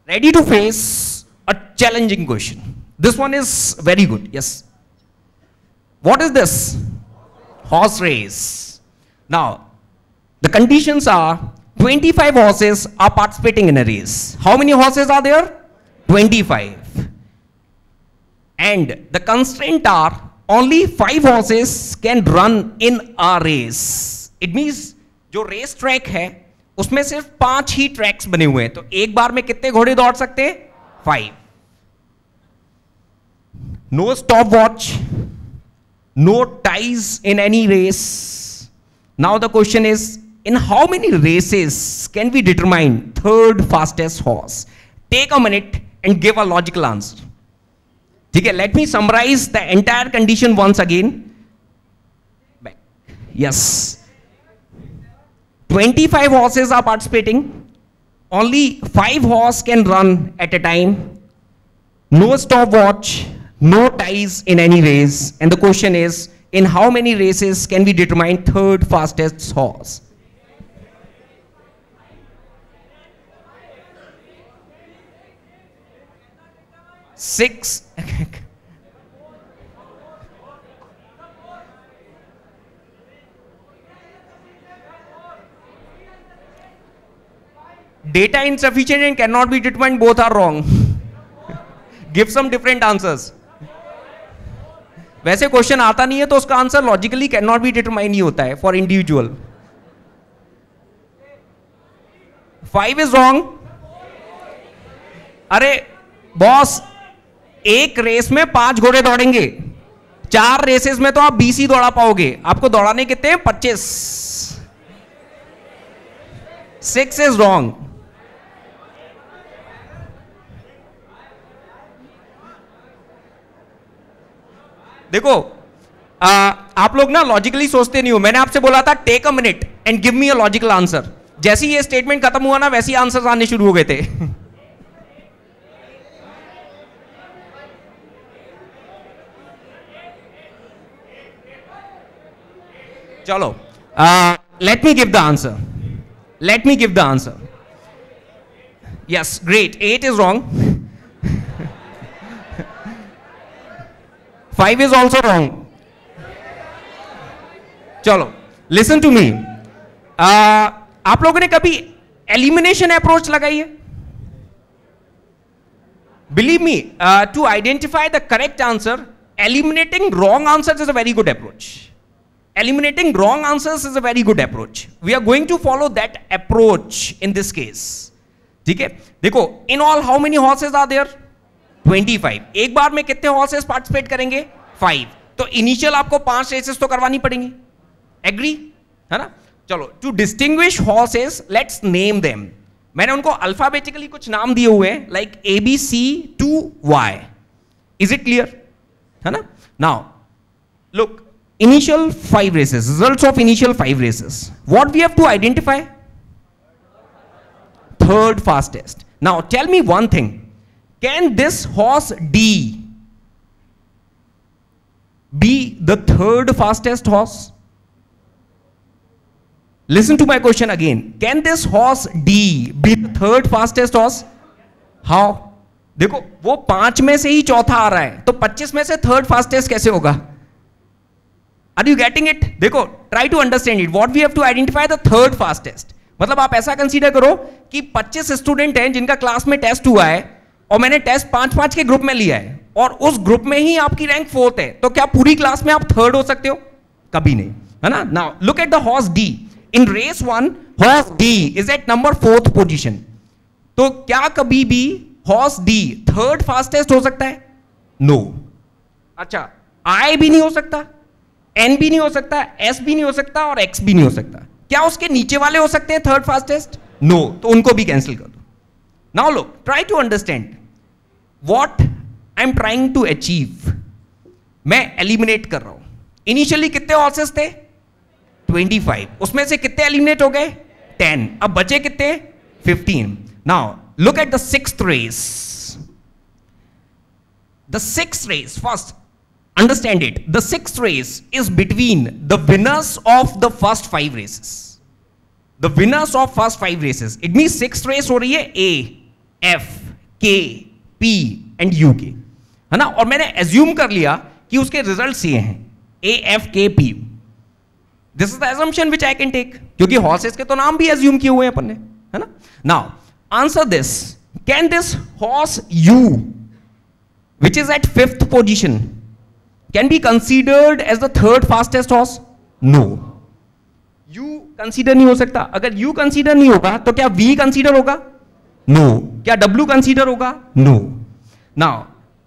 Ready to face a challenging question. This one is very good. Yes. What is this? Horse race. Now, the conditions are 25 horses are participating in a race. How many horses are there? 25. And the constraint are only 5 horses can run in a race. It means जो race track है उसमें सिर्फ 5 ही tracks बने हुए हैं, तो एक बार में कितने घोड़े दौड़ सकते हैं? 5. No stop watch, no ties in any race. Now the question is, in how many races can we determine third fastest horse? Take a minute and give a logical answer. ठीक है, let me summarize the entire condition once again. Yes, 25 horses are participating. Only 5 horses can run at a time. No stopwatch, no ties in any race. And the question is, in how many races can we determine third fastest horse? Six. Data insufficient and cannot be determined, both are wrong. Give some different answers. वैसे question आता नहीं है तो उसका answer logically can not be determine ही होता है for individual. 5 is wrong. अरे बॉस, एक रेस में 5 घोड़े दौड़ेंगे, 4 रेसेस में तो आप 20 ही दौड़ा पाओगे. आपको दौड़ाने कितने हैं? 25. 6 इज रॉन्ग. देखो आप लोग ना लॉजिकली सोचते नहीं हो. मैंने आपसे बोला था take a minute and give me a logical answer. जैसे ही ये स्टेटमेंट खत्म हुआ ना, वैसे ही आंसर्स आने शुरू हो गए थे. चलो, let me give the answer. Let me give the answer. Yes, great. 8 is wrong. 5 is also wrong. चलो, listen to me. आप लोगों ने कभी एलिमिनेशन अप्रोच लगाई है? Believe me, to identify the correct answer, eliminating wrong answers is a very good approach. Eliminating wrong answers is a very good approach. We are going to follow that approach in this case. ठीक है, देखो, in all how many horses are there? 25. एक बार में कितने horses participate करेंगे? 5. तो initial आपको 5 races तो करवानी पड़ेंगी. एग्री है ना? चलो, to distinguish horses, let's name them. मैंने उनको अल्फाबेटिकली कुछ नाम दिए हुए हैं, like A B C to Y. Is it clear? है ना? Now, look. Initial 5 races, results of initial 5 races. What we have to identify? Third fastest. Now tell me one thing. Can this horse D be the third fastest horse? Listen to my question again. Can this horse D be the third fastest horse? How? देखो, वो 5 में से ही चौथा आ रहा है, तो 25 में से थर्ड फास्टेस्ट कैसे होगा? Are you getting it? देखो, try to understand it. What we have to identify the third fastest. मतलब आप ऐसा कंसीडर करो कि 25 स्टूडेंट हैं जिनका क्लास में टेस्ट हुआ है और मैंने टेस्ट 5-5 के ग्रुप में लिया है और उस ग्रुप में ही आपकी रैंक 4th है, तो क्या पूरी क्लास में आप थर्ड हो सकते हो? कभी नहीं, है ना? Now look at the horse D. In race 1 horse D is at number 4th position. तो क्या कभी भी हॉर्स डी थर्ड फास्टेस्ट हो सकता है? नो. अच्छा, आई भी नहीं हो सकता, एन भी नहीं हो सकता, एस भी नहीं हो सकता और एक्स भी नहीं हो सकता. क्या उसके नीचे वाले हो सकते हैं थर्ड फास्टेस्ट? नो. तो उनको भी कैंसिल कर दो. Now look, try to understand what I am trying to achieve. मैं एलिमिनेट कर रहा हूं. इनिशियली कितने हॉर्सेस थे? 25. उसमें से कितने एलिमिनेट हो गए? 10. अब बचे कितने? 15. Now look at the 6th race. The 6th race, first understand it, the 6th race is between the winners of the first 5 races. The winners of first 5 races. It means 6th race हो रही है A, F, K, P and U के, है ना, और मैंने assume कर लिया कि उसके रिजल्ट्स ये हैं A, F, K, P, U. This is the assumption which I can take, क्योंकि हॉर्सेस के तो नाम भी एज्यूम किए हुए हैं अपन ने, है ना. Now answer this, can this horse U which is at 5th position can be considered as the third fastest horse? No. U consider नहीं हो सकता. अगर U कंसीडर नहीं होगा तो क्या V कंसीडर होगा? No. क्या W कंसीडर होगा? No. Now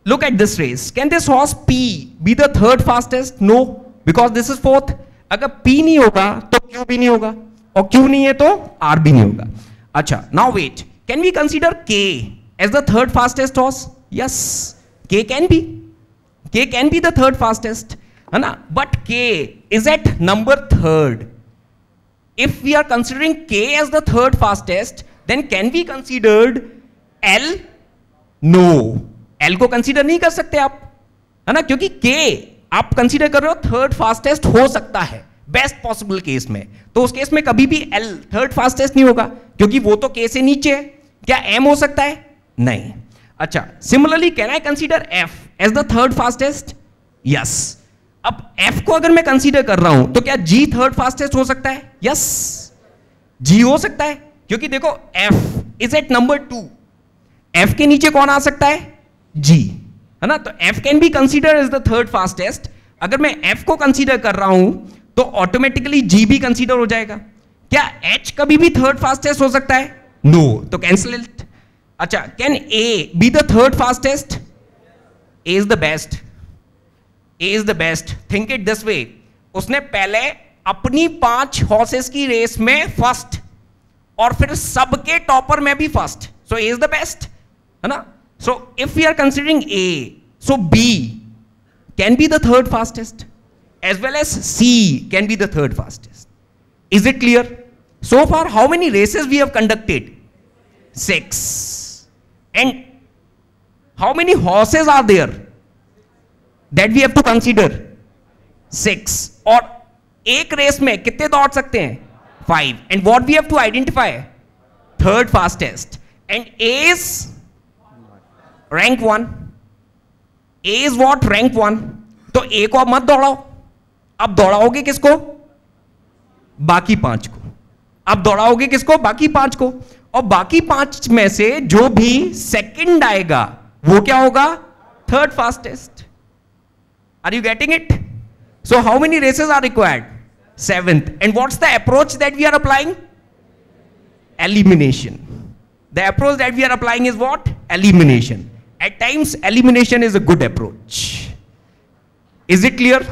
look at this race. Can this horse P be the third fastest? No, because this is 4th. अगर P नहीं होगा तो Q भी नहीं होगा, और Q नहीं है तो R भी नहीं होगा. अच्छा, now wait. Can we consider K as the third fastest horse? Yes. K can be. K can be the third fastest, है ना, but K is at number 3rd. If we are considering K as the third fastest, then can we considered L? No. L को consider नहीं कर सकते आप, है ना, क्योंकि K आप कंसीडर कर रहे हो थर्ड फास्टेस्ट हो सकता है बेस्ट पॉसिबल केस में, तो उस केस में कभी भी L थर्ड फास्टेस्ट नहीं होगा, क्योंकि वो तो K से नीचे है. क्या M हो सकता है? नहीं. अच्छा, similarly can I consider F as the third fastest? Yes. अब F को अगर मैं कंसीडर कर रहा हूं तो क्या G थर्ड फास्टेस्ट हो सकता है? यस, G हो सकता है, क्योंकि देखो F is at number 2. F के नीचे कौन आ सकता है? G, है ना, तो F can be consider as the third fastest. अगर मैं F को कंसीडर कर रहा हूं तो ऑटोमेटिकली G भी कंसीडर हो जाएगा. क्या H कभी भी थर्ड फास्टेस्ट हो सकता है? नो, तो कैंसिल इट. अच्छा, can A B the third fastest? A is the best. A is the best. Think it this way, उसने पहले अपनी 5 हॉर्सेस की रेस में फर्स्ट, और फिर सबके टॉपर में भी first, so A is the best, है ना. So if we are considering A, so B can be the third fastest as well as C can be the third fastest. Is it clear? So far, how many races we have conducted? 6. And how many horses are there that we have to consider? 6. और एक race में कितने दौड़ सकते हैं? 5. And what we have to identify? Third fastest. And A is rank 1. A is what? Rank 1. तो A को अब मत दौड़ाओ. अब दौड़ाओगे किसको? बाकी 5 को. अब दौड़ाओगे किसको? बाकी 5 को. और बाकी 5 में से जो भी सेकंड आएगा वो क्या होगा? Third fastest. Are you getting it? So how many races are required? 7th. And what's the approach that we are applying? Elimination. The approach that we are applying is what? Elimination. At times elimination is a good approach. Is it clear?